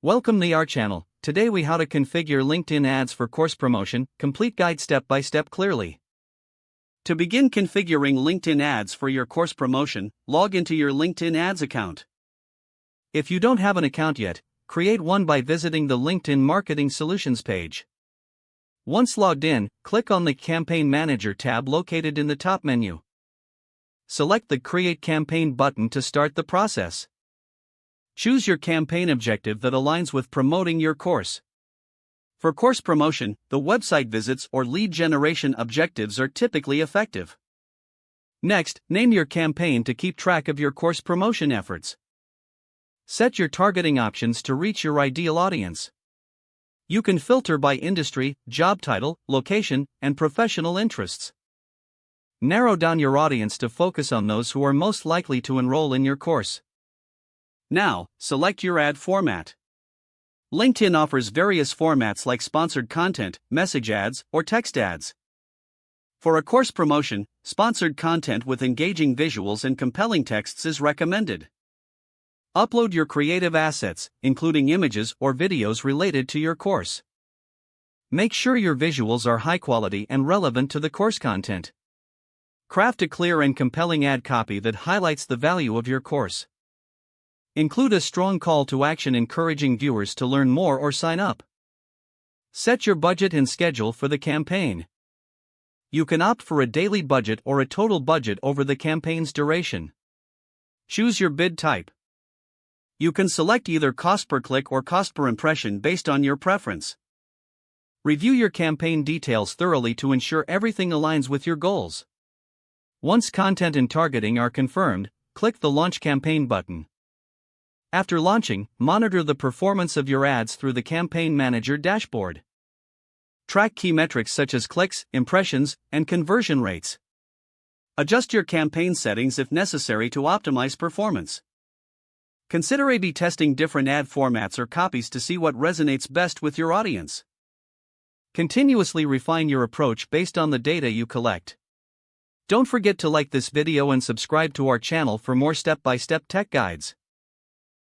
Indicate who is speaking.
Speaker 1: Welcome to our channel. Today we how to configure LinkedIn ads for course promotion, complete guide step by step clearly. To begin configuring LinkedIn ads for your course promotion, log into your LinkedIn ads account. If you don't have an account yet, create one by visiting the LinkedIn Marketing Solutions page. Once logged in, click on the Campaign Manager tab located in the top menu. Select the Create Campaign button to start the process. Choose your campaign objective that aligns with promoting your course. For course promotion, the website visits or lead generation objectives are typically effective. Next, name your campaign to keep track of your course promotion efforts. Set your targeting options to reach your ideal audience. You can filter by industry, job title, location, and professional interests. Narrow down your audience to focus on those who are most likely to enroll in your course. Now, select your ad format. LinkedIn offers various formats like sponsored content, message ads, or text ads. For a course promotion, sponsored content with engaging visuals and compelling texts is recommended. Upload your creative assets, including images or videos related to your course. Make sure your visuals are high quality and relevant to the course content. Craft a clear and compelling ad copy that highlights the value of your course. Include a strong call to action encouraging viewers to learn more or sign up. Set your budget and schedule for the campaign. You can opt for a daily budget or a total budget over the campaign's duration. Choose your bid type. You can select either cost per click or cost per impression based on your preference. Review your campaign details thoroughly to ensure everything aligns with your goals. Once content and targeting are confirmed, click the Launch Campaign button. After launching, monitor the performance of your ads through the Campaign Manager dashboard. Track key metrics such as clicks, impressions, and conversion rates. Adjust your campaign settings if necessary to optimize performance. Consider A/B testing different ad formats or copies to see what resonates best with your audience. Continuously refine your approach based on the data you collect. Don't forget to like this video and subscribe to our channel for more step-by-step tech guides.